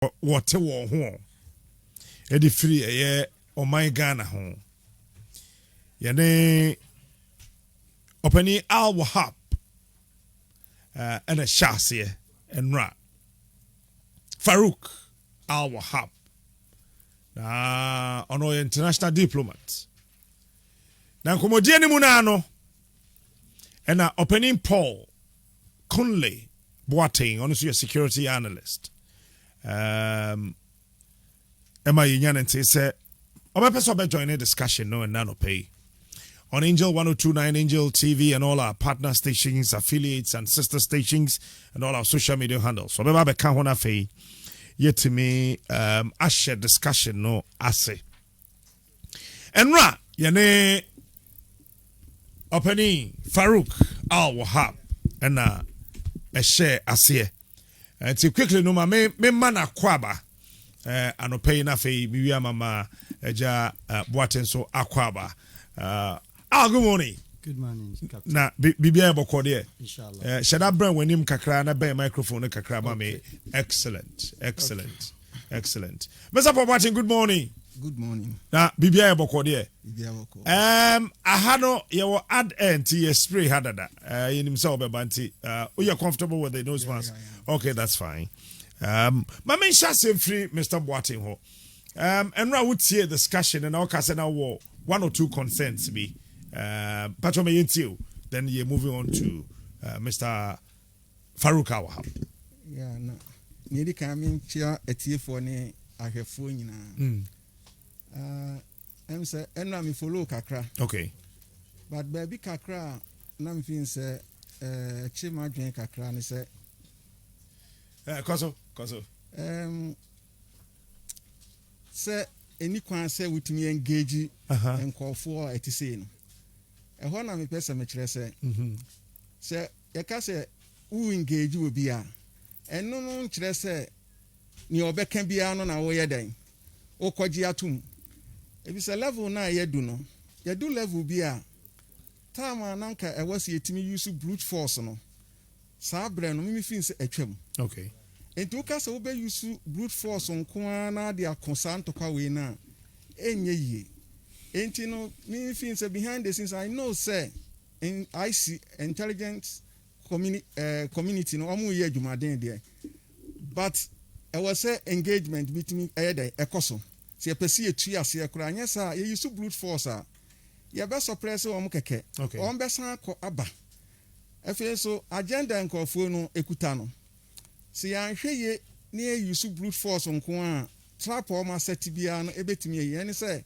what ho. Edi free o my Ghana ho. Yane Openi Al Wahab and a Shasia and Ra Farouk Al Wahab on our international diplomat. Now Komodiani Munano and opening Paul Coonley Boateng, honestly a security analyst. Emma Yin and say Obepeso join a discussion no and nano pay. On Angel 1029, Angel TV, and all our partner stations, affiliates, and sister stations, and all our social media handles. So, Baba Kahona Fei, yet to me, I share discussion, no, I say. And Ra, Yane, opening Farouk Al Wahab, and a share, I say. And to quickly, no, me mana kwaba, and opay na fei, Biya Mama, Eja, Boateng so akwaba. Good morning. Good morning, Captain. Na bibia boko de. Inshallah. Shada brand when him kakra na be microphone kakra ma me. Excellent. Excellent. Excellent. Mr. Boateng, good morning. Good morning. Na bibia boko de. Bibia boko. Ahano ye add anti spray hadada. In himself be banti. You are comfortable with the nose mask? Yeah. Okay, that's fine. My main shasem free Mr. Boateng ho. And now would see a discussion and all casena war 1 or 2 consents be Patron then you're moving on to Mr. Farouk Wahab. Yeah, no. Nearly coming here at Tiffany, I have phone. I'm say, and I'm follow Kakra. Okay. But baby Kakra, Nam Fin say, Chima drink Kakra, and say, Koso. Say, any quan say with me engage and call for a saying. A one of person matress say, a case who engage will be a and no say, near back can be on our way then. O Kojiatum. If it's a level now, you do no. You do level be a time and anchor. I was here to me use brute force no. Sabre no me fins a chum. Okay. And to cast over use brute force on Kuana, they are concerned to Kawina. Enye. And you know, me things behind the scenes, I know, say, and I see intelligence community, no, I'm here, there. But I was say engagement between a coso. See, I perceive a tree as a cry. Yes, sir, you use brute force. You best suppress or mukeke. Okay. On best ko abba. I feel so agenda and call for no ekutano. See, I'm here near use brute force on Kuan. Trap all my set to be an ebit me, and say,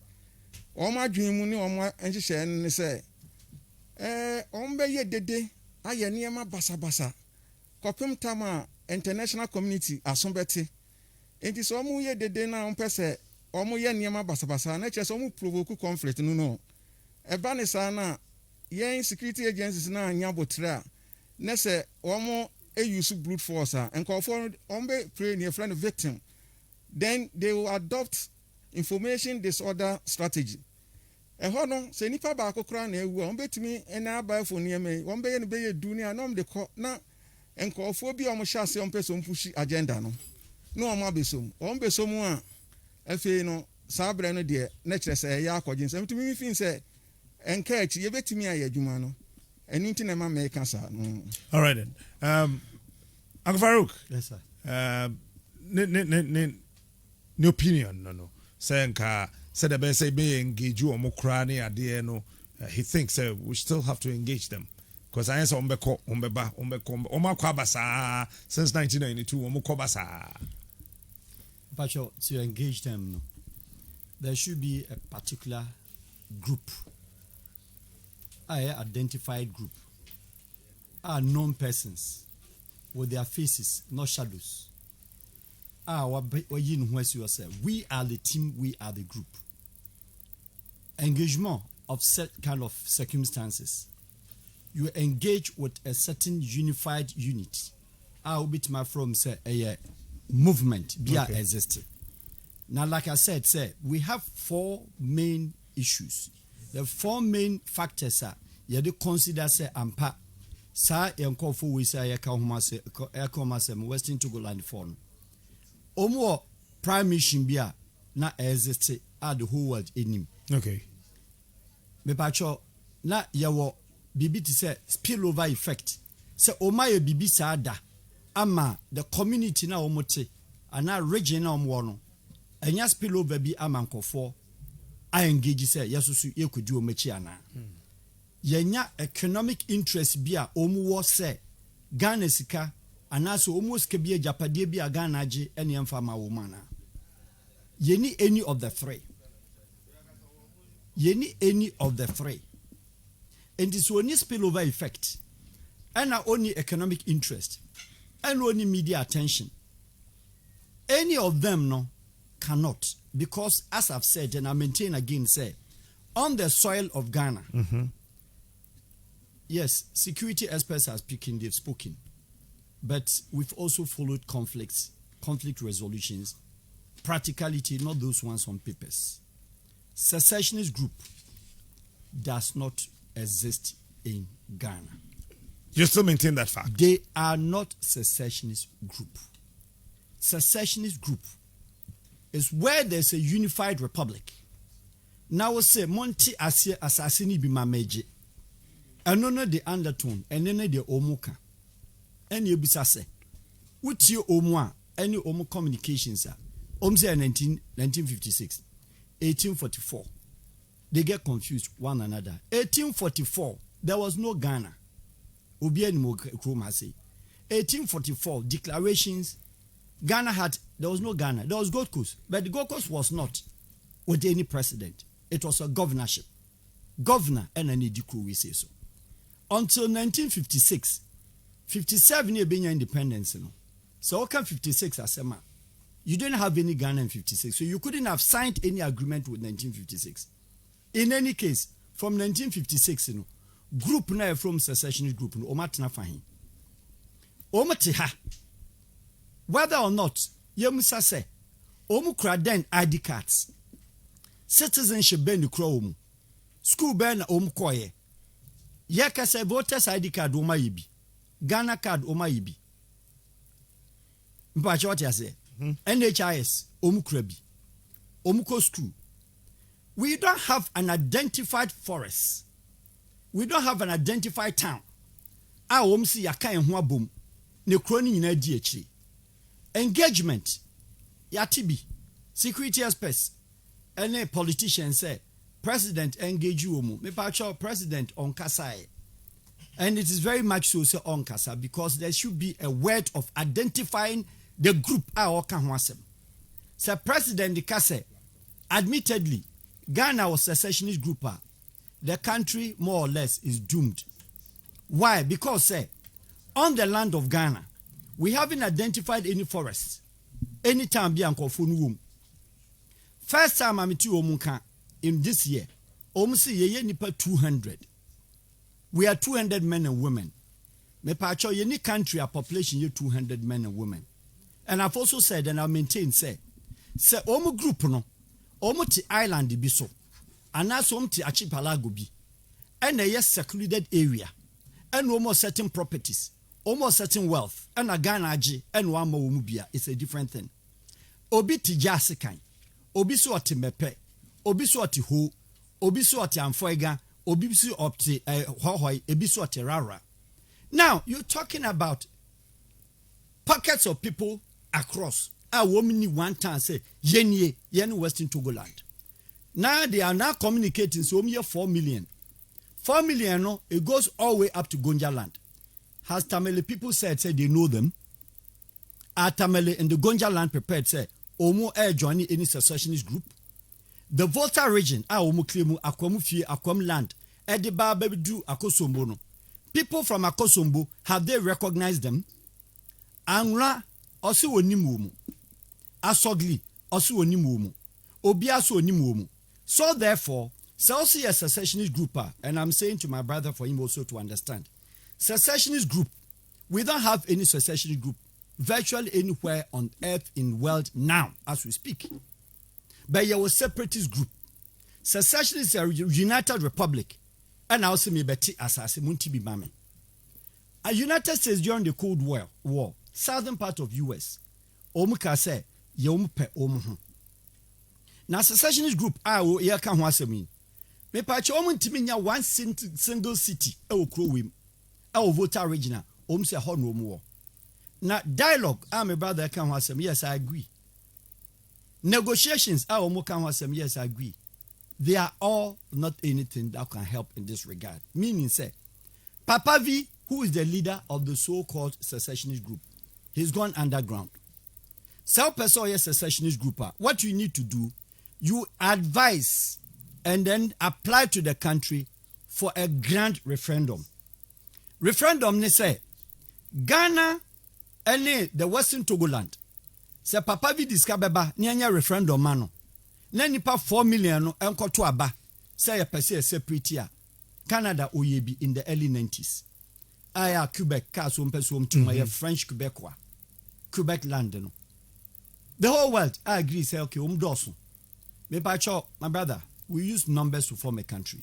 all my dream money on my engineer and say, Ombe ye dede, I near my basa. Copum Tama, international community, as somebody. It is almost ye dede now on pese, almost ye near my basa, nature some provoke conflict, no. A banisana, ye security agencies now in Yabotra, Nesse, almost a use brute force, and call for Ombe pray near friend victim. Then they will adopt information disorder strategy. A hono, say nipa ba kokra na ewu, on betimi ena buy for near me, one be be dunia, no de ko na enko bi o mo shase on person push agenda no. No o ma besom. On besom a afi no sabre no de na kire say ya akogin. Say mitimi fin say enka achi ye betimi aye adwuma no. Enu nti na ma me ka sa no. All right then. Uncle Farouk. Yes sir. No opinion, no. Saying said the best say be engage you or mokrani idea no. He thinks we still have to engage them. Because I answer ombeko kwabasa since 1992 ombekobasa. But to engage them, there should be a particular group, identified group, known persons with their faces, not shadows. We are the team, we are the group. Engagement of set kind of circumstances. You engage with a certain unified unit. I will be to my from say a movement be existing. Now, like I said, we have 4 main issues. The 4 main factors are you consider say ampa sa yankofo we say Western Togo land form. omo prime mission bi a na exist at the whole world enim. Okay. Me pacho na yawo bibi ti say spillover effect. Say oma ye bibi sada ama the community na omote ana region na omwo no. Enya spillover bi ama nkofo I engage say yasusu ye kwedi omachi ana. Yenya economic interest bi a omuwo say Ghana sika anaso almost ke bi japade bi a Ghana age ene emfa ma wo mana. Yeni any of the three. Yeni any of the three. And this only spillover effect. And only economic interest. And only media attention. Any of them no cannot. Because as I've said and I maintain again say on the soil of Ghana. Yes, security experts are speaking, they've spoken. But we've also followed conflict resolutions, practicality, not those ones on papers. Secessionist group does not exist in Ghana. You still maintain that fact? They are not secessionist group. Secessionist group is where there's a unified republic. Now we say Monty Asia Assassini Bima Meji. And no the undertone, and then the omuka. And you bisase. What's your omwa? Any omo communications are. Omse 1956, 1844. They get confused one another. 1844, there was no Ghana. Obi ani mo kroma say. 1844 declarations. Ghana had, there was no Ghana. There was Gold Coast, but the Gold Coast was not with any president. It was a governorship. Governor and any decree we say so. Until 1956, 57 year being independence. So how come 56 as a man? You didn't have any Ghana in 56, so you couldn't have signed any agreement with 1956. In any case, from 1956, group na from secessionist group no omatna fahin. Omatiha. Whether or not yemusa say omukra den ID cards. Citizenship ben the crow. School ben omkoye. Yaka say voters ID card oma yibi. Ghana card oma yibi. Mpacho what you say? NHIS omukra bi. Omuko school. We don't have an identified forest. We don't have an identified town. A omsi yaka enho abom. Ne kro ni nyina di echi. Engagement. Yatibi. Security experts. Any politician say president engage you omo. Me pacho president on kasai. And it is very much so say on kasa because there should be a word of identifying the group a oka ho asem. Say president the kase admittedly Ghana was a secessionist group. The country more or less is doomed. Why? Because say on the land of Ghana we haven't identified any forests. Any time be ankofo womb. First time I'm to omunka in this year, almost ye nipa 200. We are 200 men and women. Me pacho any country a population ye 200 men and women. And I've also said and I maintain say omu group no omu ti island bi so anaso omu ti archipelago bi and a yes secluded area and almost certain properties almost certain wealth and a Ghana age and one more umubia it's a different thing. Obi ti jasikan obi so oti mepe obi so oti ho obi so oti amfoiga obi so oti hohoi obi so oti rara. Now you're talking about pockets of people across a woman one time say yen Western Togo land. Now they are now communicating so here 4 million. 4 million no it goes all the way up to Gonja land. Has Tamale people said they know them? Are Tamale and the Gonja land prepared say Omo air joining any secessionist group? The Volta region Omo claim Akwamu Fie Akwam land Ediba Bedu Akosombo no. People from Akosombo have they recognized them? Anra osi onimu Asogli osi onimu Obiaso onimu. So therefore, so see a secessionist group and I'm saying to my brother for him also to understand. Secessionist group, we don't have any secessionist group virtually anywhere on earth in world now as we speak. But you was separatist group. Secessionist is a united republic. And I also me beti asase munti bi mame. A United States during the Cold War, southern part of US, Omuka say ye pe ho. Na secessionist group ye ka ho asemi. Me pa che ntimi nya one single city kro wem. Voter regional se ho no wo. Na dialogue my brother ka ho asemi, yes I agree. Negotiations ka ho asemi, yes I agree. They are all not anything that can help in this regard. Meaning say Papa V, who is the leader of the so-called secessionist group, he's gone underground. Self-person secessionist group, what you need to do, you advise and then apply to the country for a grand referendum. Referendum ne say Ghana and the Western Togoland. Se Papa V discover ni referendum mano. Na nipa 4 million no enko to aba. Say a person separate Canada oyebi in the early 90s. Aya Quebec kaso mpeso mtuma French Quebecois. Quebec land no. The whole world I agree say okay doso. Me my brother, we use numbers to form a country.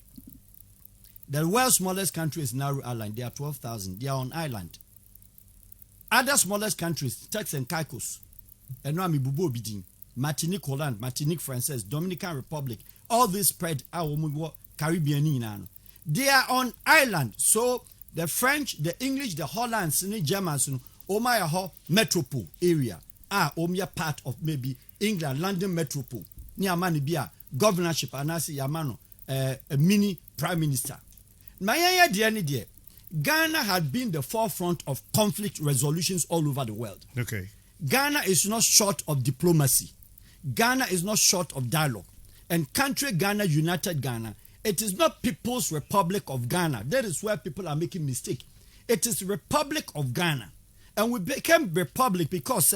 The world's smallest country is Nauru Island. They are 12,000. They are on island. Other smallest countries, Turks and Caicos, and Nami Bubo Bidin, Martinique Holland, Martinique Française, Dominican Republic, all this spread out Caribbean. They are on island. So the French, the English, the Hollands, and the Germans, Omayaho metropole area are part of maybe England, London metropole. Near Manibia, governorship, and I see Yamano, a mini prime minister. My idea, Ghana had been the forefront of conflict resolutions all over the world. Okay. Ghana is not short of diplomacy. Ghana is not short of dialogue. And country Ghana, United Ghana, it is not People's Republic of Ghana. That is where people are making mistake. It is Republic of Ghana. And we became Republic because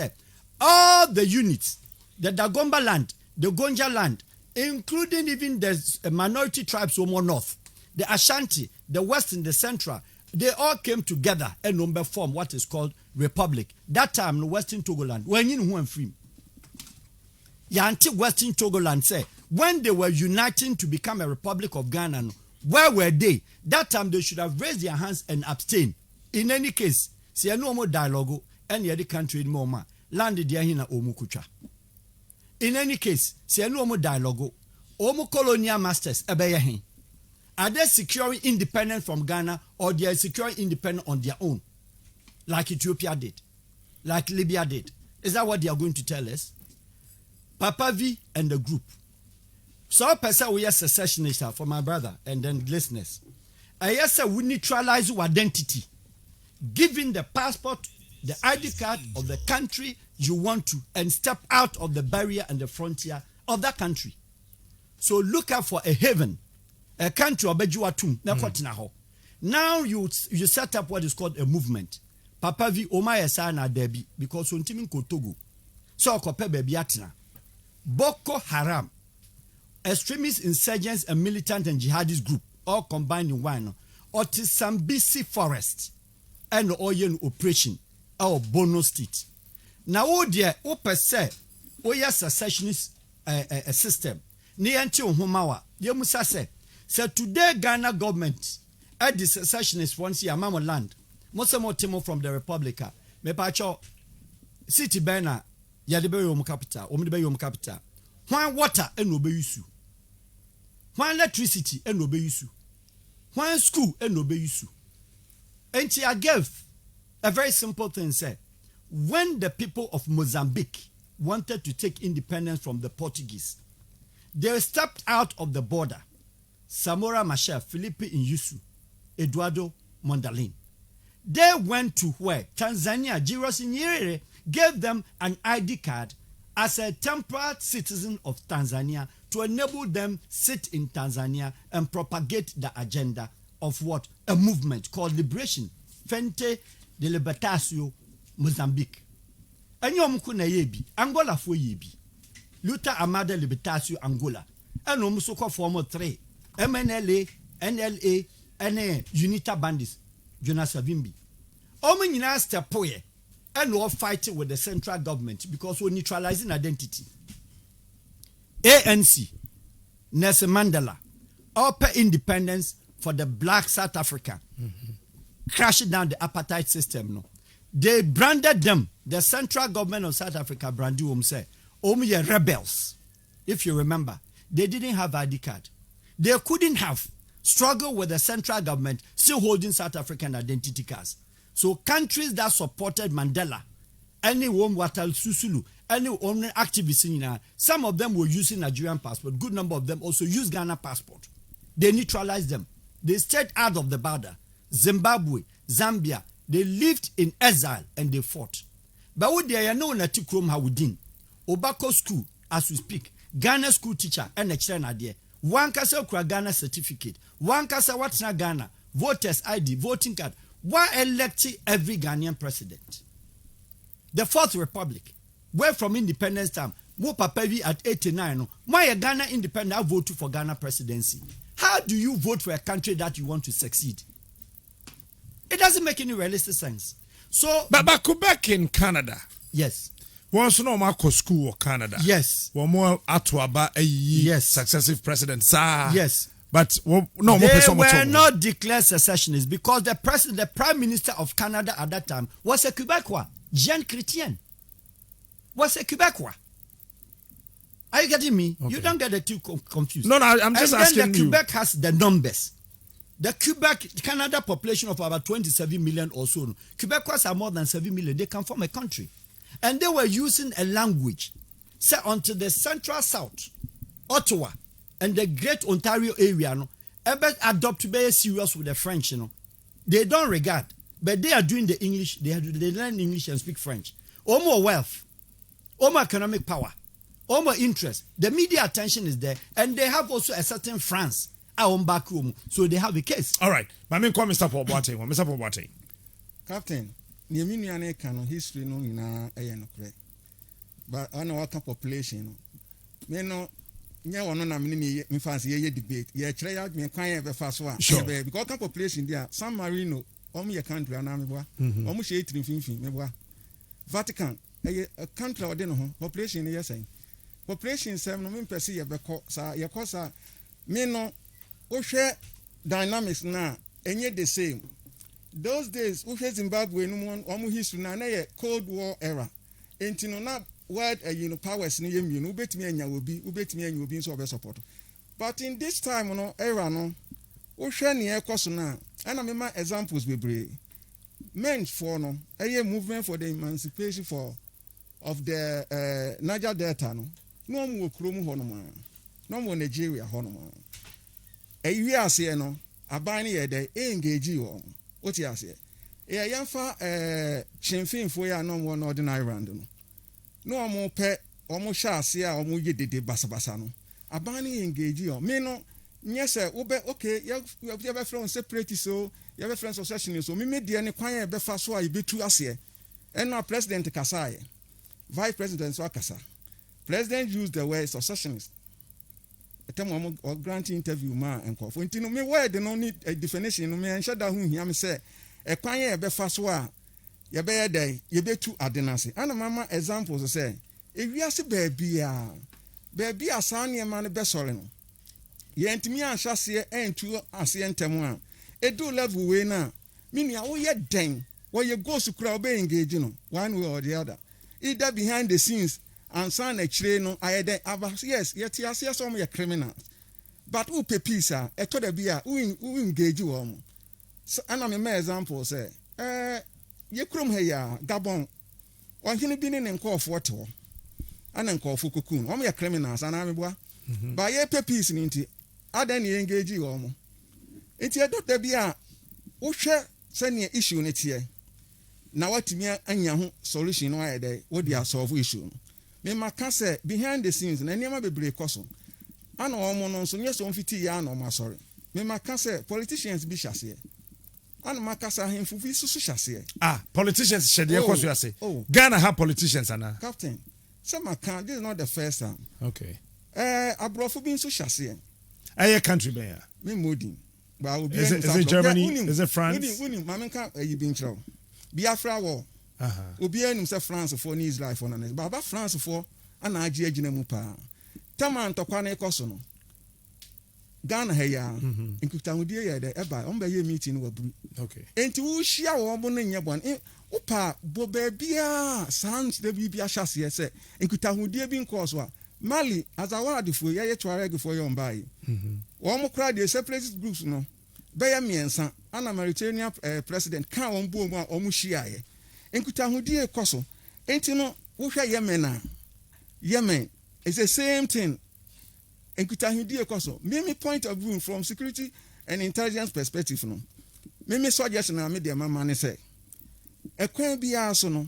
all the units, the Dagomba land, the Gonja land, including even the minority tribes from north, the Ashanti, the Western, the Central, they all came together and form what is called Republic. That time, the Western Togoland, when you know free. Yanti Western Togoland say, when they were uniting to become a Republic of Ghana, where were they? That time they should have raised their hands and abstained. In any case, see no more dialogue, any other country in Moma, landed there in Omukucha. In any case, see no more dialogue, Omu colonial masters, Ebeyahin. Are they securing independence from Ghana or they are securing independence on their own? Like Ethiopia did. Like Libya did. Is that what they are going to tell us? Papa V and the group. So person we are secessionist for my brother and then listeners. I yes we neutralize your identity. Giving the passport, the ID card of the country you want to and step out of the barrier and the frontier of that country. So look out for a haven. A country obejuatum na now you set up what is called a movement. Papa V Omaya sana debi because untimi ko Togo. So kope baby atina. Boko Haram, extremist insurgents and militant and jihadist group all combined in one. Or Sambisi Forest and Oyen operation or Bono State. Now oh dear per se oya secessionist system. Ni anti Homawa. Yemusa se. So today Ghana government at the secessionist once here mama land most more timo from the Republica me pacho city bena yadebe yom capital omdebe yom capital when water and obe yusu when electricity and obe yusu when school and obe yusu and I gave a very simple thing say when the people of Mozambique wanted to take independence from the Portuguese they stepped out of the border. Samora Machel, Felipe Inyusu, Eduardo Mondalin. They went to where? Tanzania, Jiros Nyerere gave them an ID card as a temporary citizen of Tanzania to enable them sit in Tanzania and propagate the agenda of what? A movement called Liberation, Frente de Libertação Mozambique. Anyom kuna yebi, Angola fo yebi. Luta Amada Libertação Angola. And Omusoko former 3. MNLA, NLA, and UNITA bandits, Jonas Savimbi. Omen nyina step poye and all fighting with the central government because we're neutralizing identity. ANC, Nelson Mandela, upper independence for the black South Africa, crashing down the apartheid system. No, they branded them. The central government of South Africa branded them say, Omu rebels. If you remember, they didn't have ID card. They couldn't have struggled with the central government still holding South African identity cards. So countries that supported Mandela, any one Watal Susulu, any one activists in some of them were using Nigerian passport. Good number of them also used Ghana passport. They neutralized them. They stayed out of the border. Zimbabwe, Zambia, they lived in exile and they fought. But what they are known at Tikrom Hawudin, Obako school, as we speak, Ghana school teacher, and a China there. One kasa ukra Ghana certificate. One kasa what's not Ghana. Voters ID, voting card. Why elect every Ghanaian president? The Fourth Republic, where from independence time, more papavi at 89. Why a Ghana independent vote for Ghana presidency? How do you vote for a country that you want to succeed? It doesn't make any realistic sense. So, but Quebec in Canada. Yes. Once no Marco school or Canada. Yes. One more atuaba yes. Successive presidents. Yes. But no, they were not declared secessionists because the prime minister of Canada at that time was a Quebecois. Jean Chrétien was a Quebecois. Are you getting me? Okay. You don't get the two confused. No, I'm just asking you. And then Quebec has the numbers. The Canada population of about 27 million or so. Quebecois are more than 7 million. They can form a country. And they were using a language set onto the central south, Ottawa, and the Great Ontario area. No, adopt to be serious with the French. You know, they don't regard, but they are doing the English. They learn English and speak French. Or more wealth, or more economic power, or more interest. The media attention is there, and they have also a certain France. So they have a case. All right. But I call Mr. Paul Boateng. Mr. Paul Boateng. Captain, the Miniane canon history no in a but I know what population. Me no, one on a mini fancy ye debate. Ye try out me crying the first one. Sure. Because population there, San Marino, only a country and Amiwa, almost 18 Mebwa. Vatican, a country or dinner, population, yes, population 7 million per se, your cosa, me no. Share dynamics now, and yet the same. Those days, Zimbabwe no one almost history na Cold War era. And you know not what powers near you, bet me and you will be so support. But in this time, era no, share near Cosona, and I remember examples we bring. Men for no, a movement for the emancipation of the Niger Delta no more Krumu Honoma, no more Nigeria Honoma. A year say no, a biny a day, engage you. What you say? A young fa chinfin for ya no one ordinary random. No more pet, almost shall see or more ye did basabasano. A biny engage you. Me no, yes, sir, okay, you have ever friends separate so, you have a friends of secessionist, so me made the any quiet before I be too as here. And now President Kasai, Vice President Swakasa. President used the word secessionist. A time or granting interview ma and call for intino me where they no need a definition no me and shut down him say a kwanye be faswa ye be day ye be too adenase and mama examples say if we ase baby a san ye man be sorry no ye ntimi anhase entu ase ntem a edu level we na mini a wo ye den wo ye go sukura be engage no one way or the other either behind the scenes and son a no I yes, yet yes, some are criminals. But who pay peace, a to the beer, who engage you on. And I'm a example say, ye crum here, Gabon, or he been in and call for water, and then call for cocoon, only a criminals, and I'm a by ye pay peace in it, I then engage you on. It's a doctor beer, who share send your issue in it here. Now what to me and your solution why they would be a solve issue. Me makase behind the scenes na niam be break koso ana omo no so nyeso 50 ya na omo sorry me makase politicians bi hyase ana makasa hemfu bi susu hyase politicians shede koso yase Ghana have politicians ana captain some can this is not the first time okay abrofo bi susu hyase aye country be ya me modin ba obi is it Germany is it France uni mamenka ayi bi nchro Biafra war obi enum se France for ni Israel for na baba France for ana agi agina mu pa tama ntokwa na ikoso no Ghana ha ya nkutahudie ye de eba on be ye meeting wa buru okay enti wo hia wo bo no nya bon upa bo bebia sans de bibia hyase se nkutahudie bi nkɔso Mali as awadifo ye tware for your mbai wɔn kra de separatist groups no bɛyɛ miɛnsa ana Mauritania president kan wɔn bo mu a wɔn hyiaye nkutahudie kɔso enti no wohwɛ Yemen is the same thing nkutahudie kɔso me point of view from security and intelligence perspective no me suggestion na me de mama ne say ekwan bia so no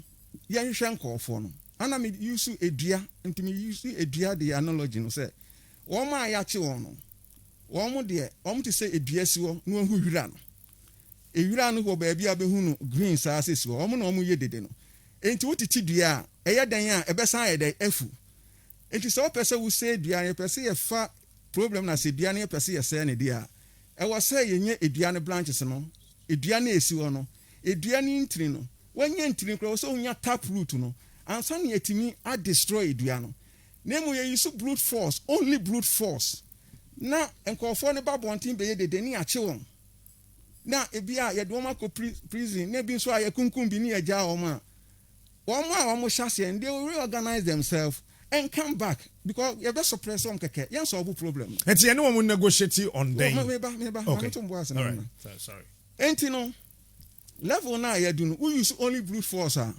yɛhwehwɛ nkɔɔfo no ana me use edua nti me use edua the analogy no say wɔn a yɛakye wɔn no wɔn te say edua si hɔ no hu wira no ewira no wɔ baabi a behu no green saa sɛ si hɔ wɔn na wɔn yɛ dede no enti wotiti dua a ɛyɛ dan a ɛbɛsan yɛ dan afu enti sɛ wɔpɛ sɛ wo sɛ dua no yɛpɛ sɛ yɛfa problem na sɛ dua no yɛpɛ sɛ yɛsɛ ne de a ɛwɔ sɛ yɛnyɛ edua no branches no edua no esi hɔ no edua no ntiri no wɔnyɛ ntiri kora wɔ sɛ wonya tap root no ansa ne yɛtumi a destroy edua no na mu yɛ use brute force only brute force na nkɔɔfoɔ ne ba bɔnten bɛyɛ dede ne akye wɔn na ebi a yɛde wɔn akɔ prison na ebi nso a yɛkunkum bi ne yɛgya wɔn a wɔn hyɛ they will reorganize themselves and come back because you better suppress on keke yan solve problem enti ene wo negotiate on day okay all right sorry enti no level na ya do no we use only brute force a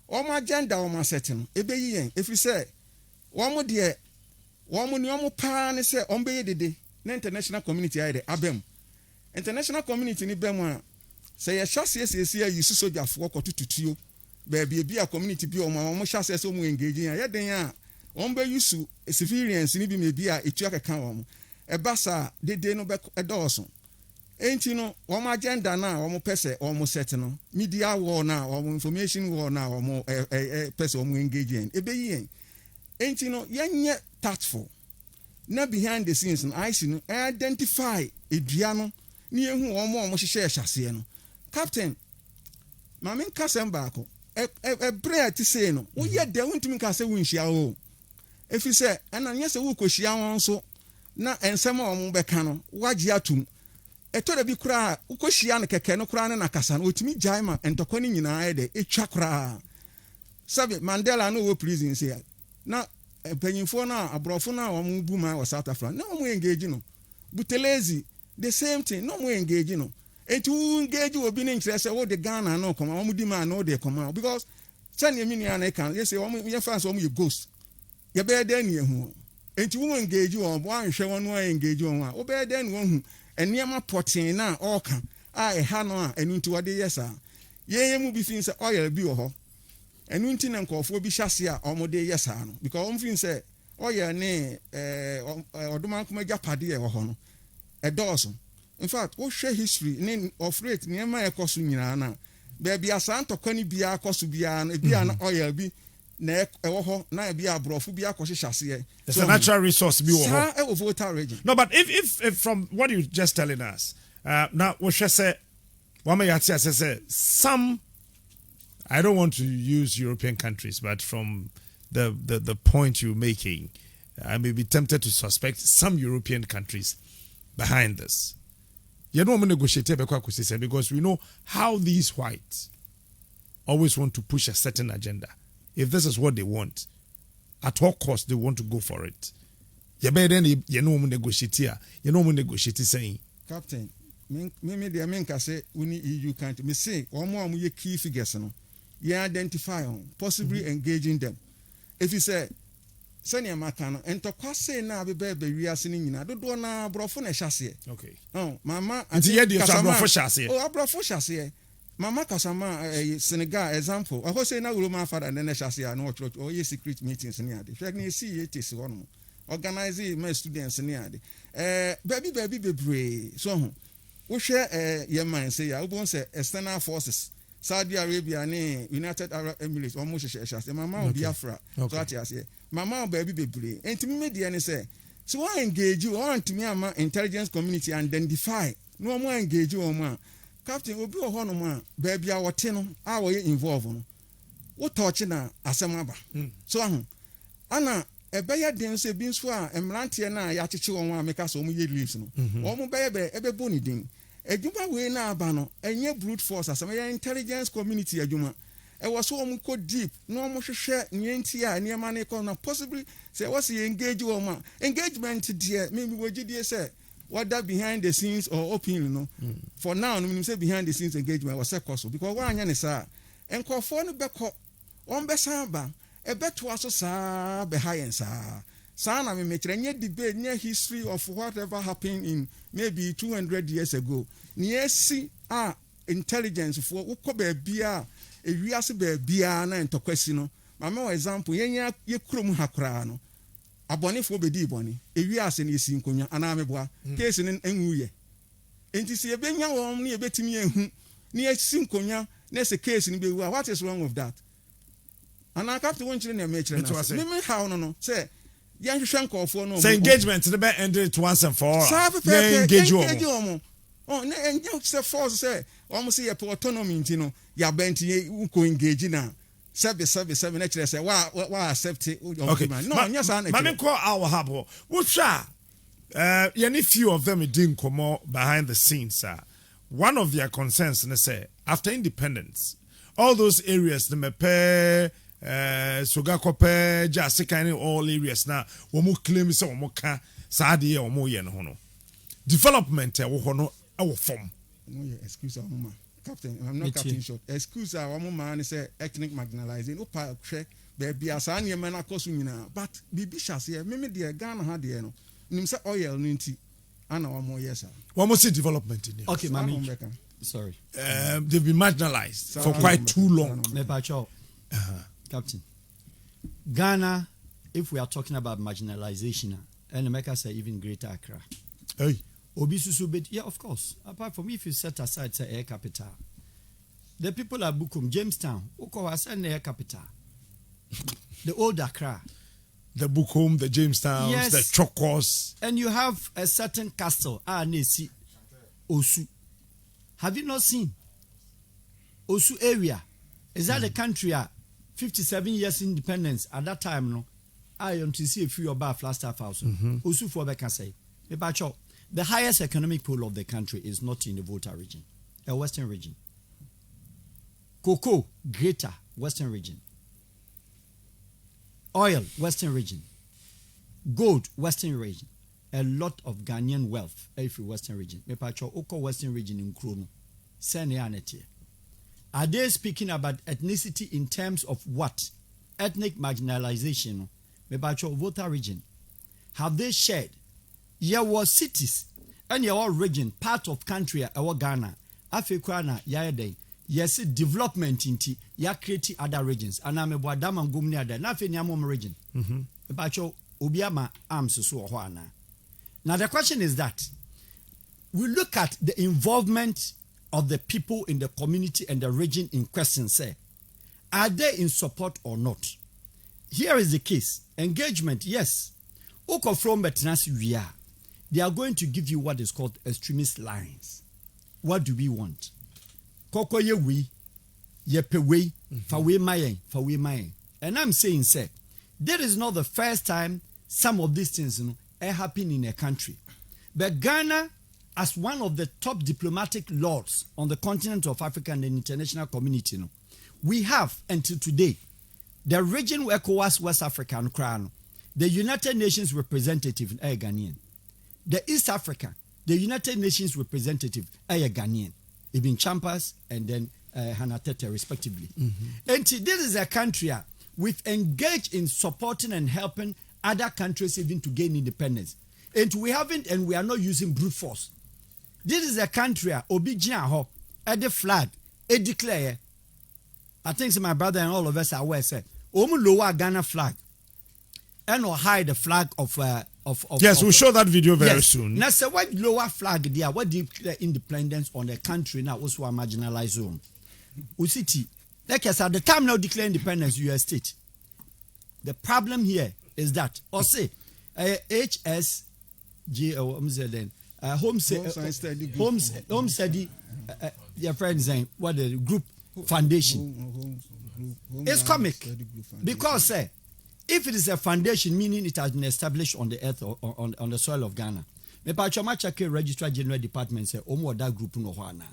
agenda set no ebeyi yen efiri say wɔn pa ne say beye dede na international community ayede abem international community ni bem a say ya hyase ya use sojafoɔ kɔtotutuo baabi ebi a community bi wɔn hyase so mu engage ya yɛden a wɔn bɛ use civilians ni bi mebi a etua keka wɔn ɛbasa dede no bɛ ɛdɔɔso enti no wɔn agenda na wɔn pɛsɛ wɔn set no media war na wɔn information war na wɔn pɛsɛ wɔn engage in ebeyi yen enti no yɛnyɛ tactful na behind the scenes no I see no identify edua no ne ehu wɔn hyehyɛ hyase no captain maame nkasɛm baako ɛbrɛ ti say no wo yɛ de wontumi nka sɛ wo nhia o efi sɛ ɛna nyɛ sɛ wo kɔhyia wɔn so na ensɛm a wɔn bɛka no wagye atum ɛtɔ da bi kura wo kɔhyia no kɛkɛ no kura ne na kasa no otumi gyae ma ntɔkɔ ne nyinaa yɛ de etwa kura sabe Mandela no wo prison say na panyinfo na abrɔfo na wɔn bu ma wɔ South Africa na wɔn engage no Butelezi the same thing no wɔn engage no enti wo engage obi ne nkyerɛ sɛ wo de Ghana no kɔma wɔn di ma no de kɔma because sɛ ne mi nia na kan yɛ sɛ wɔn yɛ fans wɔn yɛ ghost yɛ bɛyɛ dɛ ne hu enti wo engage wɔn bo anhwɛ wɔn no engage wɔn a wo bɛyɛ dɛ ne wɔn hu ɛnneɛma pɔten na ɔka a ɛha no a ɛnu nti wɔde yɛ saa yɛyɛ mu bi fin sɛ ɔyɛ bi wɔ hɔ ɛnu nti na nkɔfoɔ bi hyase a wɔn de yɛ saa no because wɔn fin sɛ ɔyɛ ne ɔdoma nkoma japade yɛ wɔ hɔ no ɛdɔɔso in fact wo hwɛ history ne of rate nneɛma ɛkɔ so nyinaa na baabi asantɔkɔ ne bia akɔ so bia no bia na ɔyɛ bi na ɛwɔ hɔ na ebi abrɔfo bi akɔhyehyɛ aseɛ it's a natural resource bi wɔ hɔ ɛwɔ voter region no but if from what you just telling us now wo hwɛ sɛ wɔn yɛ ate asɛ sɛ some I don't want to use European countries but from the point you're making I may be tempted to suspect some European countries behind this. You know, negotiate because we know how these whites always want to push a certain agenda. If this is what they want, at all costs they want to go for it. You know, negotiate saying, Captain, me the America say we need EU country. Me say one more key figures no. You identify on possibly engaging them. If you say senior makano entokwa say na be wiase ni nyina dodo na brofo na hyase okay mama anti ye dey brofo hyase brofo hyase mama kasama Senegal example I say na wuro ma father na hyase na church or ye secret meetings ni ade hwek na see ye tese wono organize my students ni ade baby bebre so ho wo hwe ye man say ya wo bon say external forces Saudi Arabia ne United Arab Emirates almost hyase mama Biafra so atiase mama baby bebre entimi media ne say so why engage you want me ama intelligence community and identify no more engage you ma captain obi o hono ma baby a wote no a wo involve no wo touch na asem aba so ahu ana ebeye den so bi nso a emrantie na ya cheche won a meka so mo ye leaves no wo mo beye ebebo ni din adwuma we na aba no enye brute force asem ya intelligence community adwuma e was so deep no mo hwehwe nyenti a niema na ko na possibly say was engage woman engagement there maybe we gidie say whether behind the scenes or open for now no say behind the scenes engagement was so because wa anya ne sa enkofo no beko on be san ba e beto aso sa be high sa na me kire nye debate nye history of whatever happened in maybe 200 years ago nye si intelligence for ukọ ba bia ewiase ba bia na entokwasi no mama example yenya ye krom hakra no abonefo bedi boni ewiase na esi nkonya ana ameboa case ne enwuye enti se ebenya won ne ebetimi ehu ne esi nkonya na se case ne bewu what is wrong with that and I have to want you to make sure me how no say yan hwehwe nkofo no say engagement the be ended once and for all engage you oh na enye say force say almost say autonomy ntino ya benti uko engage na seven na kire say wa accept okay no nya sa na mami call our habo wo twa any few of them didn't come behind the scenes one of their concerns they say after independence all those areas the mepe soga kope just kind of all areas now wo mo claim say wo mo ka saade ye wo mo ye no ho no development wo ho no e wo form excuse me captain I'm not captain short excuse our man say ethnic marginalizing opa hwe be asa na me na koso nyina but bibi hyase me de Ghana ha de no nim say oil no nti ana wo mo yes wo mo see development in okay mami sorry they've been marginalized for quite too long Captain, Ghana, if we are talking about marginalization, and America say even greater Accra. Hey. Obisusu, yeah, of course. Apart from if you set aside say air capital, the people at Bukum, Jamestown, Uko and air capital. The old Accra. The Bukum, the Jamestown, yes. The Chokos. And you have a certain castle, Nesi, Osu. Have you not seen Osu area? Is that the country 57 years independence at that time no I want to see a few about Flagstaff House Osu for Beka say the highest economic pool of the country is not in the Volta region, a western region. Cocoa, greater western region. Oil, western region. Gold, western region. A lot of Ghanaian wealth every western region. Mepacho Oko western region in Krono. Senianity. Are they speaking about ethnicity in terms of what? Ethnic marginalization. Mepacho Volta region. Have they shared? There were cities and your region, part of country, our Ghana, Africana, Yade, yes, development into ya create other regions. And I'm a Wadam Gumnia, the Nafiniam region. Mepacho Ubiama arms so Juana. Now the question is that we look at the involvement of the people in the community and the region in question, say, are they in support or not? Here is the case. Engagement, yes. Oko from Betnasi we are. They are going to give you what is called extremist lines. What do we want? Koko ye we, ye pe we, fa we mayen. And I'm saying, say, that is not the first time some of these things happen in a country. But Ghana, as one of the top diplomatic lords on the continent of Africa and the international community, we have, until today, the region where ECOWAS West Africa and Crown, the United Nations representative, Ghanaian. The East Africa, the United Nations representative, Ghanaian. Ibn Champas and then Hanatete, respectively. And this is a country we've engaged in supporting and helping other countries even to gain independence. And we haven't, and we are not using brute force. This is a country, Obijian at the flag, it declare. I think my brother and all of us are aware, say, lower Ghana flag, and or hide the flag of yes, we'll show that video very soon. Now, say what lower flag there? What declare independence on the country now? Also a marginalized zone. Usiti, like I said, at the time now declare independence, you are state. The problem here is that, or say, HSG home study your friend saying what the group foundation it's comic because if it is a foundation meaning it has been established on the earth or on the soil of Ghana, me pa choma check registrar general department say omo that group no ho ana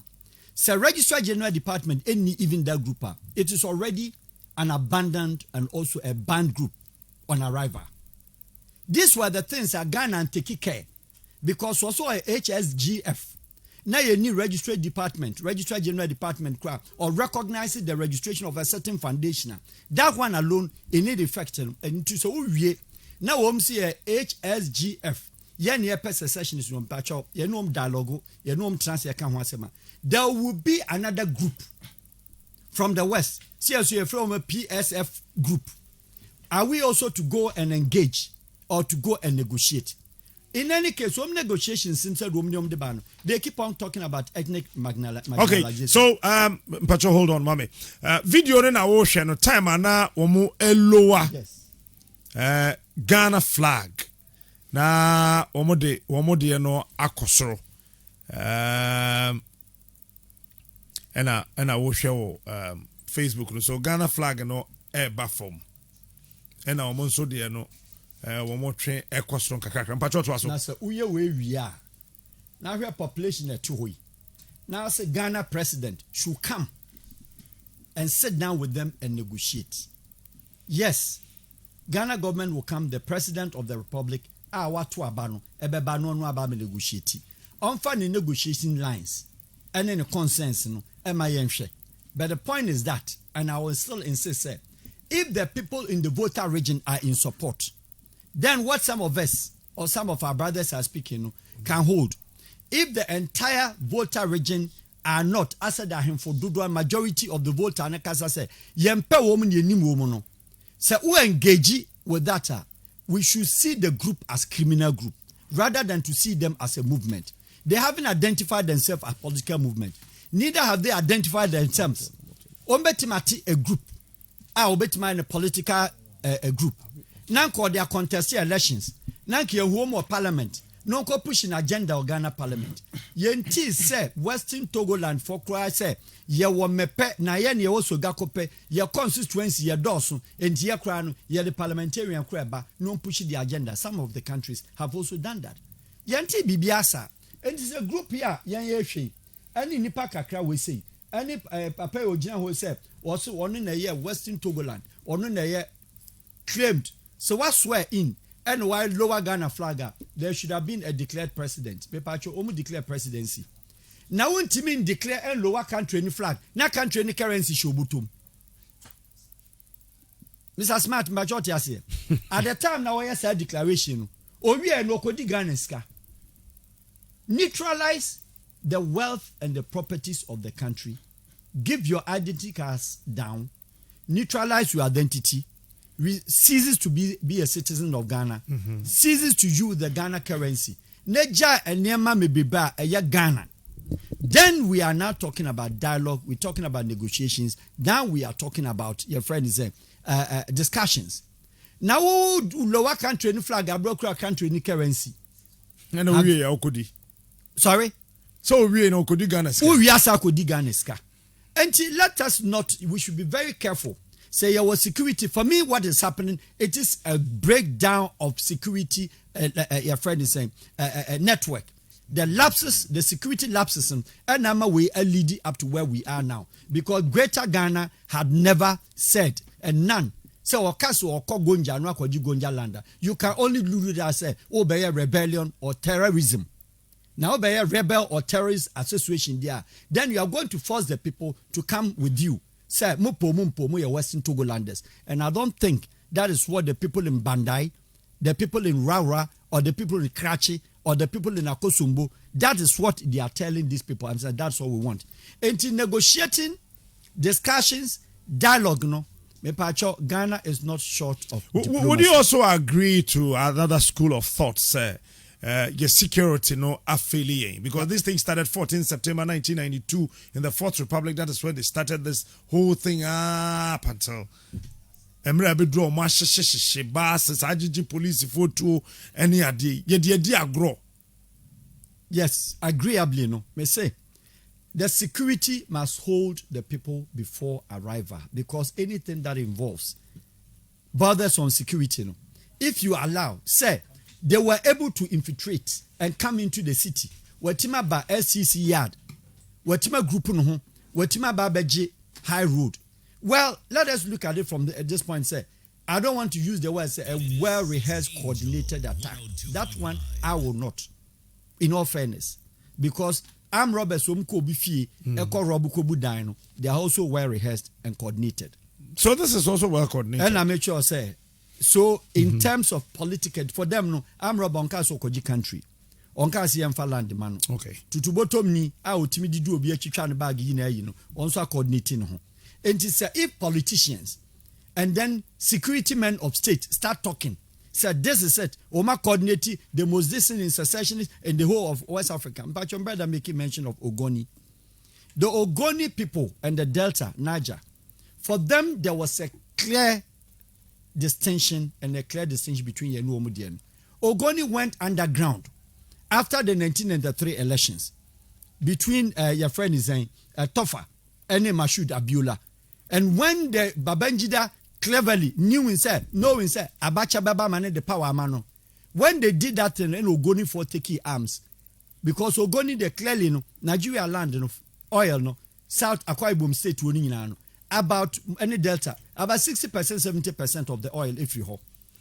So Registrar General Department, any even that group, it is already an abandoned and also a banned group on arrival. These were the things that Ghana and take care, because also a HSGF. Now you need Registrar General Department, or recognizing the registration of a certain foundation. That one alone, it need effect. And to so now we see a HSGF. Secessionist dialogue, there will be another group from the West. See as you from a PSF group. Are we also to go and engage or to go and negotiate? In any case, some negotiations inside the they keep on talking about ethnic marginalization. Okay, so Pacho, hold on, mommy. Video in our ocean time ana omu eloa. Yes. Ghana flag. Na omode no akosoro. And I will show Facebook. So Ghana flag no eba form. And I almost so dear no one more train ekosoro kakra. Mpacho to aso. Na say uye we are. Now we population at 2. Now say Ghana president should come and sit down with them and negotiate. Yes, Ghana government will come, the president of the republic, watu abano, ebebano no abame negotiate. Onfa the negotiation lines and then the consensus no, but the point is that, and I will still insist, say, if the people in the voter region are in support, then what some of us or some of our brothers are speaking can hold. If the entire voter region are not, as I said, for the majority of the voter, and I say, yempe woman yenim woman no. So we engage with that. We should see the group as criminal group rather than to see them as a movement. They haven't identified themselves as political movement. Neither have they identified themselves. Ombetimati a group. Obetima a political a group. Nanko they are contesting elections. Nanki a home or parliament. Nonko pushing agenda of Ghana parliament. Yenti say Western Togoland for cry say ye wo mepe na ye ne also gakope ye constituency ye doso enti ye kra no ye the parliamentarian kra ba no push the agenda. Some of the countries have also done that. Yenti bibiasa enti is a group here yen ye hwe ani nipa kakra we say ani papa ogina ho say also one na ye Western Togoland ono na ye claimed so what swear in. And while lower Ghana flag, there should have been a declared president. Pepacho omu declare presidency. Now when Timin declare and lower country any flag, na country any currency shobutum. Mr. Smart, majority as here. At the time now I said declaration, we are no kodi Ghana. Neutralize the wealth and the properties of the country. Give your identity cards down. Neutralize your identity. Ceases to be a citizen of Ghana, ceases to use the Ghana currency. Neja and Nema may be ba a Ghana. Then we are now talking about dialogue, we're talking about negotiations, then we are talking about, your friend is saying, discussions. Now, lower country, any flag, a broker country, any currency. And we are Okudi. Sorry? So we are no Okudi Ghana. We are Okudi Ghana. And let us not, we should be very careful. Say our security. For me, what is happening? It is a breakdown of security. Your friend is saying a network. The lapses, the security lapses, and now we are leading up to where we are now. Because Greater Ghana had never said, and none. So Okaso or Kogonja, no Gonja landa. You can only do that. Say, be a rebellion or terrorism. Now be a rebel or terrorist association there. Then you are going to force the people to come with you. Say, mumpo, you Western Togolanders. And I don't think that is what the people in Bandai, the people in Raura, or the people in Krachi, or the people in Akosumbo, that is what they are telling these people. And saying that's what we want. And in negotiating, discussions, dialogue, no, Ghana is not short of diplomacy. Would you also agree to another school of thought, sir? Your security no affiliate, because this thing started 14 September 1992 in the Fourth Republic. That is when they started this whole thing up until Emre Abedro bases IGG police photo any idea ye grow. Yes, agreeably no. May say the security must hold the people before arrival, because anything that involves borders on security no. If you allow, say they were able to infiltrate and come into the city. Wetima ba LCC yard. watima group no ho watima babaji high road. Well, let us look at it from at this point. Say, I don't want to use the word say a well-rehearsed, coordinated attack. That one I will not. In all fairness, because armed robbers who could be fee, echo rob kobu dino, they are also well-rehearsed and coordinated. So this is also well coordinated. And I make sure say. So in terms of political, for them no, armed robber on so koji country. Onka si yemfa land man. Okay. Tutubotom ni a otimi di du obi atwitwa ne bag yi na yi no. Also coordinating ho. And say if politicians and then security men of state start talking, say this is it. Oma coordinate the most distant in secessionists in the whole of West Africa. But your brother making mention of Ogoni. The Ogoni people and the Delta, Niger, for them there was a clear distinction and a clear distinction between Yenu Omudian. Ogoni went underground after the 1993 elections between your friend is Tofa and Mashoud Abiola. And when the Babangida cleverly knowing said Abacha Baba man the power mano. When they did that and Ogoni for taking arms, because Ogoni they clearly no Nigeria land no oil no South Akwa Ibom state winning no about any delta about 60% 70% of the oil if you hold.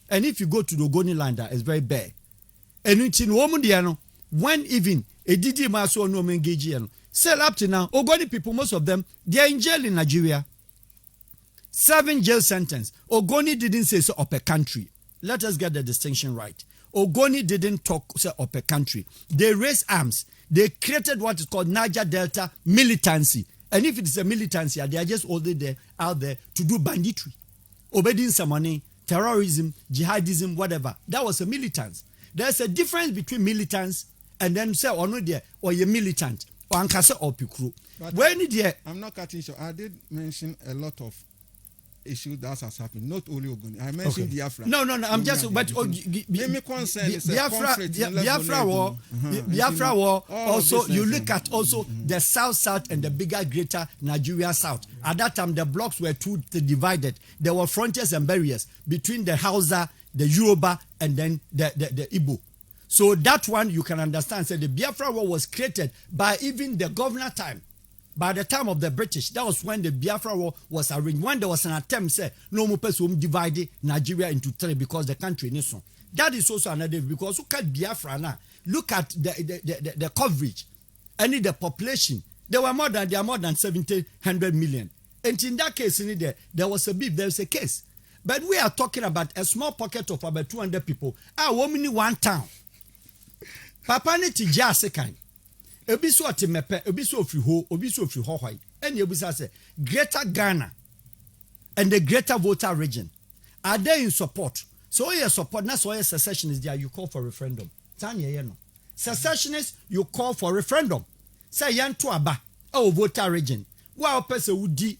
And if you go to the Ogoni land it's very bare. And in woman no when even a Didi Maso no engage no sell up to now Ogoni people most of them they are in jail in Nigeria. 7 jail sentence. Ogoni didn't say so up a country. Let us get the distinction right. Ogoni didn't talk say up a country. They raised arms. They created what is called Niger Delta militancy. And if it is a militancy, they are just all there out there to do banditry, obedience money, terrorism, jihadism, whatever. That was a militance. There's a difference between militants and then say or no there or you're militant or ankasa or pikru. When there, I'm not cutting short. I did mention a lot of issue that has happened, not only Ogoni. I mentioned Biafra. No. I'm just but Biafra war. Also, you look at also the south and the bigger, greater Nigeria south. At that time, the blocks were too divided. There were frontiers and barriers between the Hausa, the Yoruba, and then the Igbo. So that one you can understand. So the Biafra war was created by even the governor time. By the time of the British, that was when the Biafra war was arranged. When there was an attempt, say, no more person divide Nigeria into 3 because the country needs so. That is also another, because look at Biafra now. Look at the coverage. And the population. There are more than 100 million. And in that case, there was a beef, there was a case. But we are talking about a small pocket of about 200 people. Woman in one town. Papa ne tija sekan. Ebiso atimepe, ebiso ofriho, ebiso ofriho hoi. And ebisa say Greater Ghana and the Greater Volta region are they in support? So you support, that's why secessionists there. You call for referendum. Tanya no. Secessionists, you call for referendum. Say yan to aba Volta region. Wa person wudi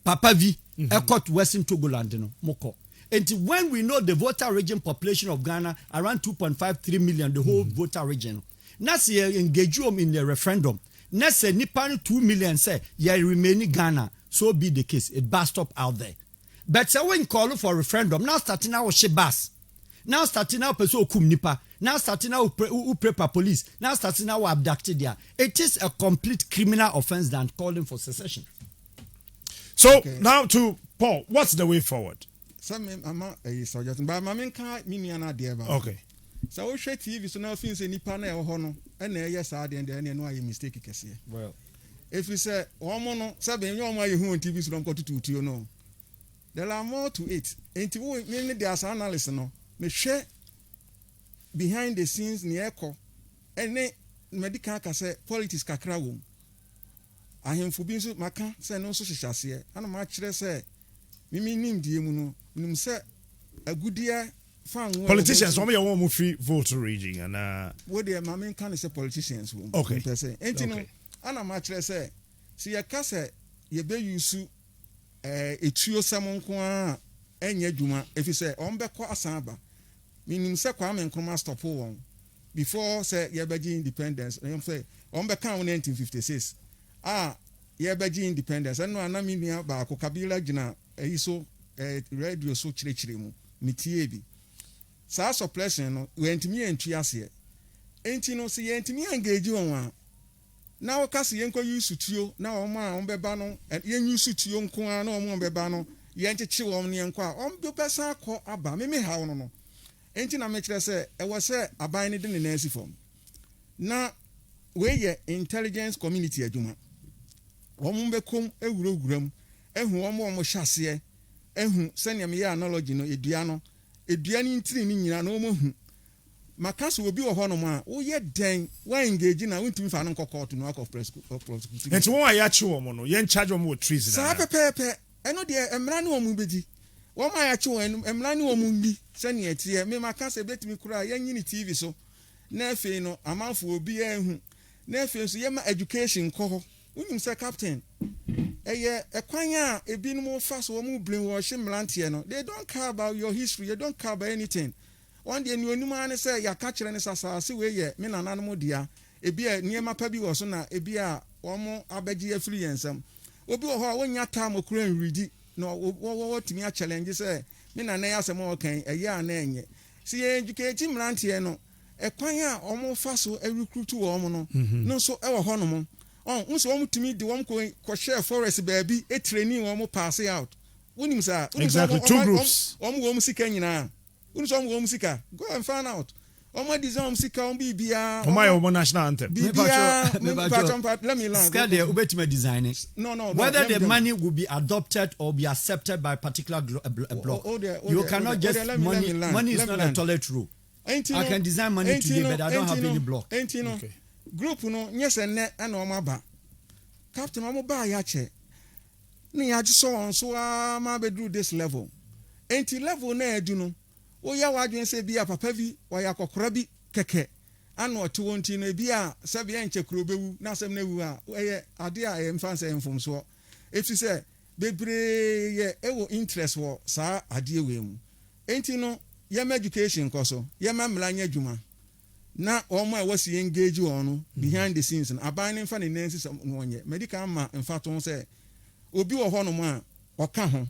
Papa V ekot Western Togoland no moko. And when we know the Volta region population of Ghana around 2.53 million, the whole Volta region. Nasi engage in the referendum. Nasi nipan 2 million say ye remaining Ghana. So be the case. It bust up out there. But so when call for referendum, now starting out shebas. Now starting out person kum nipa. Now starting out prepare police. Now starting out abducted there. It is a complete criminal offense than calling for secession. So now to Paul, what's the way forward? Some I'm a suggestion, but my main car miniana dear. Okay. So we share TV so now things any panel or no and yes I and then no I mistake kese. Well, if we say one more sabe you my who on TV so don't go to you know. There are more to it. And to mainly there's analysis no. Me share behind the scenes ni echo ene medical ka say politics kakra wom. Ahemfo bi nso maka say no so hyehyase. Ana ma kire say mimi nim die mu no nim say agudia politicians some you want free vote region and what the mamen can say politicians wom. Okay. Enti no ana ma kire say si ya ka say ye be use etuo samonko a enye dwuma efi say on be ko asaba minim say Kwame Nkrumah stop won before say ye be independence and say on be kan 1956 ye be independence and no anami nia ba ko Kabila gina so radio so chire mu mitie bi sa suppression no wentimi antu ase enti no say yentimi engage won a na okase yenko use tuo na oma ombeba no yen use tuo nko a na ombeba no yen cheche wo ne nko a ombe pesa akọ aba me ha wo no enti na me kire se e wo se aban ne de ne nasi form na we ye intelligence community adwuma ombe kom ewuroguram ehu omo hyase ehu sene me ya analogy no edua ni ntiri ni nyina na omo hu makase obi wo hono ma wo ye den wa engage na wontimi fa no court no of prosecution enti won aya che wo mo no ye charge wo treason sa pepepe eno de emra ne omu bedi wo ma ya che wo emra ne omu bi sene etie me makase betimi kura ye nyini TV so na afi no amanfo obi ehu na afi so ye ma education ko unim say captain eye ekwan a ebinum fa so wo brain wash mlantie no they don't care about your history, they don't care about anything. One day ni onum an say ya ka kire ne sasase we ye me nananom dia ebi a niema pa bi wo so na ebi a wo abaji afiri yensam obi wo ho a wonya time okura nridi no wo timi a challenge say me nanan asem wo kan eye a na enye si educate mlantie no ekwan a omo fa so recruit wo omo no no so e wo ho no mo nso omo timi di wom ko share forest baby e training omo pass out wonim sa exactly two groups omo sika nyina unso omo sika go and find out omo design sika omo bibia omo ya omo national anthem bibia let me learn sika dey ubetima design it no whether the money will be adopted or be accepted by particular block you cannot just money is not a toilet roll. I can design money today but I don't have any block. Okay. Group no nyese ne na omaba captain omoba ya che ni ya so on so ma be do this level enti level na edu no wo ya wadwen se bia papa bi wa ya kokora bi keke ana ote wonti na bia se bia nche kuro bewu na asem na wu a eye ade a emfa se enfom so efi se bebre ye ewo interest wo sa ade we mu enti no yem education koso yem amlanya adwuma na omo a wasi engage on behind the scenes and abaning fa ne nansi no onye medical ma mfa to say obi wo ho no mo a oka ho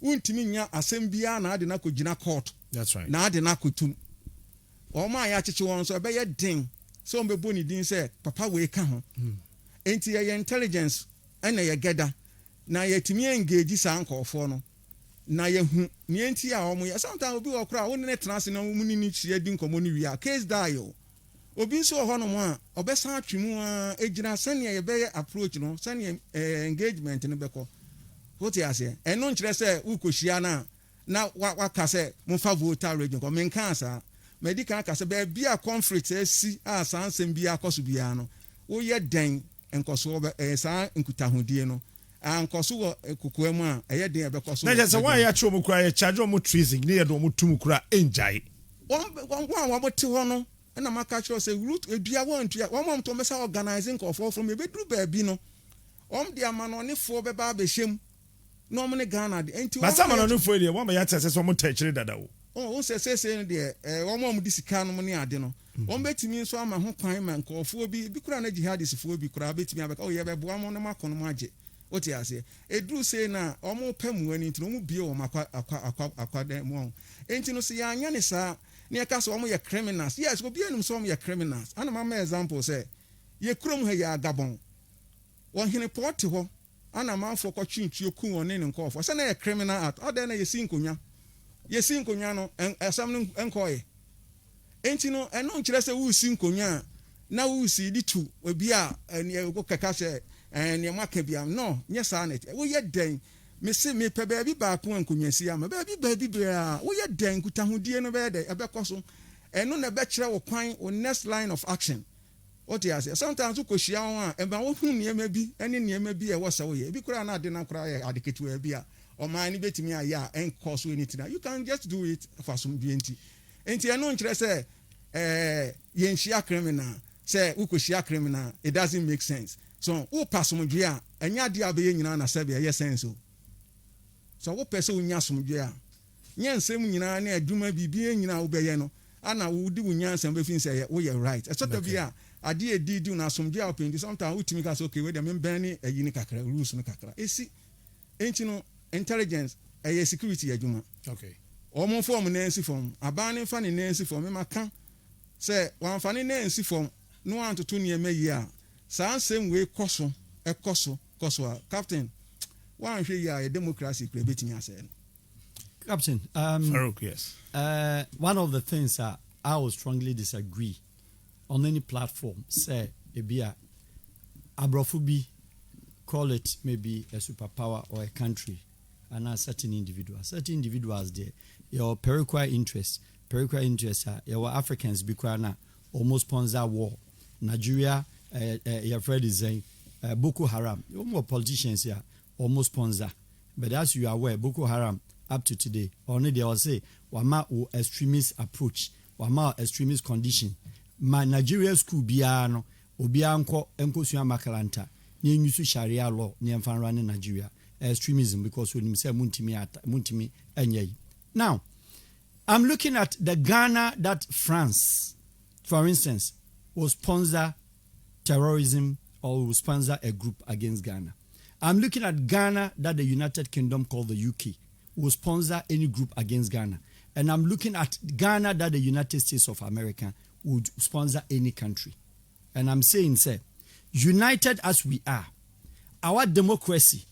untimi nya asem bia na ade na kogina court. That's right. Na ade na kotum omo a ya cheche won so be ye den so on be boni din say papa we ka ho enti ye intelligence na ye geda na ye timi engage sa nkofo no na ye hu ni enti a omo ye sometimes obi wo kra woni ne trans na mu ni chie di nkomo ni wi a case dial obi so ho no mo a obesan atwemu a ejina sane ye be approach no sane engagement no beko what you say eno nkire say ukohia na waka say mo fa voter region ko men kan sa medical ka say be bia conflict asi a sansem bia akoso bia no wo ye den enkoso sa nkutahudie no ankoso wo kokoamu a eye den be koso na just why ya chomo kura ye charge omo treason ni ye do omo tum kura enjai won bote ho no na maka cho say root edua won tua won mom to mesa organizing for from e bedru ba bi no de amano ne fo be ba be hyem no mo ne Ghana de enti ba sama no fo de won ba ya tese so mo tachiri dada wo o se de won mom di sika no ne ade no won betimi nso ama ho kwan ma nkofo bi kura na jihadis fo bi kura betimi abeka o ye be boa mo no makono mo age what you say edru say na omo pamu ani ntino mu bie o akwa dem mo enti no se ya anya ne sa ne ka so omo ye criminals yes go bie num so omo ye criminals ana ma example say ye krom ha ya gabon won hene port ho ana ma fo ko twintwe ku won ne nkofo se na ye criminal act oda na ye sinkonya no asam no enkoye enti no eno nkire se wu sinkonya na wu si di tu obi a ne go keka se ne maka bia no nye sa na wo ye den me se me pe ba bi ba ko ankonwasi ama ba bi bra wo ye den kutahudie no be de ebekoso eno na be kire wo kwan o next line of action what you say sometimes you koshia won a eba wo hu niema bi ene niema bi e wo se wo ye bi kura na ade na kura ye adeketu e bi a o man ni betimi aya en cause anything you can just do it for some enti eno nkire se ye nhia criminal say wo koshia criminal it doesn't make sense so wo pasomdwe a enya de abeye nyina na sabe ye sense so wo pese unya somdwe a nya nsem nyina na adwuma bibie nyina wo beye no ana wo di unya nsem be fin say wo ye right e so to bi a ade edi na somdwe a open sometimes wo timi ka so okay we dem ben ni ayi ni kakra rules no kakra esi enti no intelligence e security adwuma okay omo form na ensi form aban ne fa ne ensi form me maka say wan fa ne ensi form no antoto ne ema yi a same way koso captain one hwe ya democracy kure betimi ase. Captain, Farouk, yes. One of the things I would strongly disagree on any platform, say, Ebia, Abrofubi, call it maybe a superpower or a country, and a certain individuals there, your Peruquia interests, your Africans, Bikwana, almost sponsor war. Nigeria, your friend is saying, Boko Haram, your more politicians here, almost sponsor. But as you are aware, Boko Haram, up to today, only they will say, Wama extremist approach, Wama extremist condition. My Nigeria school biano, Obianko, Enkosuya Makalanta, near Yusu Sharia law, near Fanran in Nigeria, extremism, because when you say Muntimi, Enye. Now, I'm looking at the Ghana that France, for instance, will sponsor terrorism or will sponsor a group against Ghana. I'm looking at Ghana that the United Kingdom called the UK will sponsor any group against Ghana. And I'm looking at Ghana that the United States of America would sponsor any country. And I'm saying, sir, united as we are, our democracy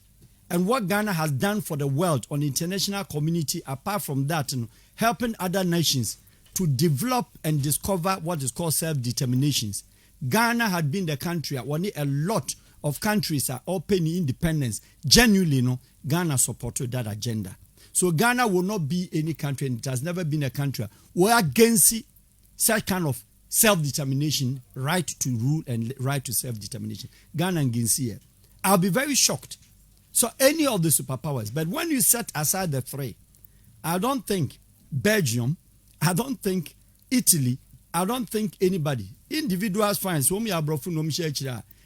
and what Ghana has done for the world on the international community, apart from that, helping other nations to develop and discover what is called self-determinations. Ghana had been the country, a lot of countries are opening independence. Genuinely, Ghana supported that agenda. So Ghana will not be any country, and it has never been a country where against such kind of self-determination, right to rule and right to self-determination. Ghana and Guinea. I'll be very shocked. So any of the superpowers, but when you set aside the three, I don't think Belgium, I don't think Italy, I don't think anybody, individuals fine, so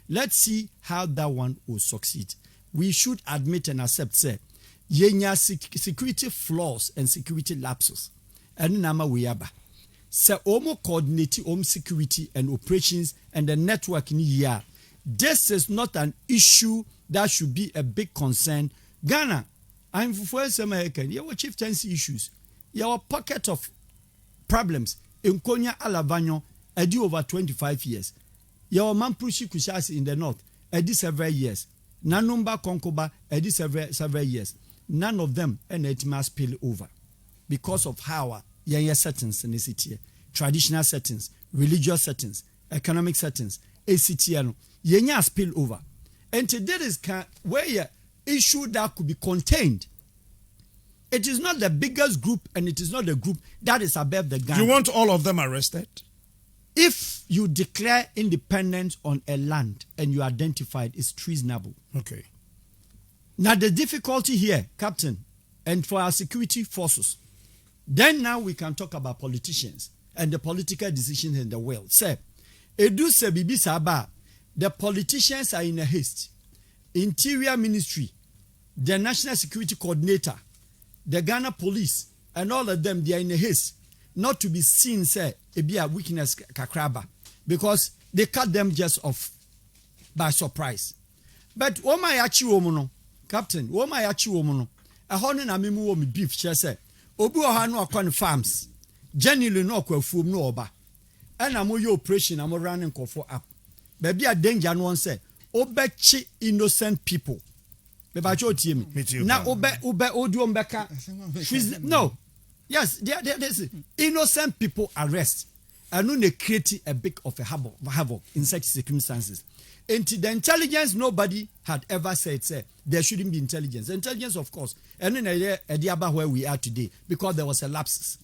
let's see how that one will succeed. We should admit and accept, say, yenya security flaws and security lapses. And nama weyaba. Se omo coordinate security and operations and the network in here. This is not an issue that should be a big concern. Ghana, I'm for some American. You have chieftaincy issues. You have a pocket of problems. In Konya Alavanyo, I do over 25 years. You have Mampushi Kushasi in the north. I did several years. Nanumba Konkoba, I did several years. None of them and it must spill over because of how settings in the city, traditional settings, religious settings, economic settings, ACTN, spill over. And today is where issue that could be contained. It is not the biggest group and it is not the group that is above the Ghana. You want all of them arrested? If you declare independence on a land and you identify it, it's treasonable. Okay. Now the difficulty here, Captain, and for our security forces, then now we can talk about politicians and the political decisions in the world. Say, Edu Sebibi Saba, the politicians are in a haste. Interior Ministry, the National Security Coordinator, the Ghana Police, and all of them, they are in a haste. Not to be seen, say, it be a weakness kakraba, because they cut them just off by surprise. But what my achi woman, Captain, what my achi woman, a honey na mimu woman beef, she said, Obu Ohano akon farms, genuinely no kwafum no oba. And I'm your operation, I'm running for up. Baby, a danger one say, Obechi innocent people. Me too. Now, Obe Oduombeka. No. Yes, there's innocent people arrest. And then they create a bit of a havoc in such circumstances. And the intelligence, nobody had ever said, there shouldn't be intelligence. Intelligence, of course. And then about where we are today, because there was a lapses.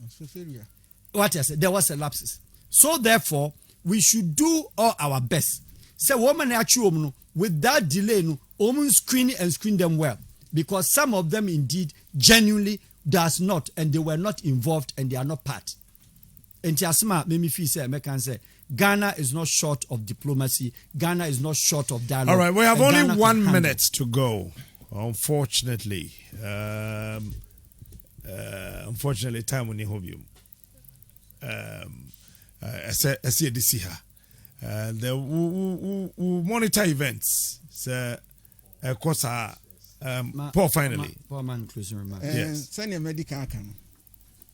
What I said, there was a lapses. So therefore, we should do all our best. Say, woman actually, with that delay, screen and screen them well. Because some of them indeed genuinely does not, and they were not involved, and they are not part. And Tiasma made me feel say, Ghana is not short of diplomacy. Ghana is not short of dialogue. All right, we have only Ghana 1 minute to go. Unfortunately, time will hold you. I see this here. The monitor events. Of course, Paul finally. Poor man, closing remarks. Yes. Send a medical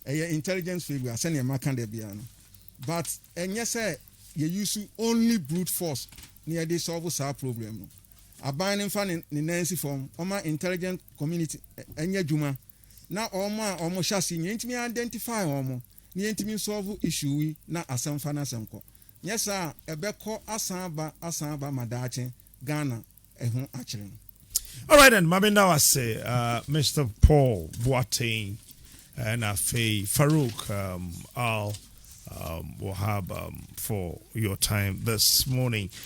intelligence figure, send a macan de biano. But and yes, you use only brute force near the solve sa problem no aban ne fa ne nancy form oma intelligent community enya juma na omo hyase nyentimi identify omo nyentimi solve issue wi na asamfa na asamko nyesa ebeko asamba madache Ghana ehun akire. All right then, Mabinda was say Mr. Paul Boateng and Farouk Wahab for your time this morning.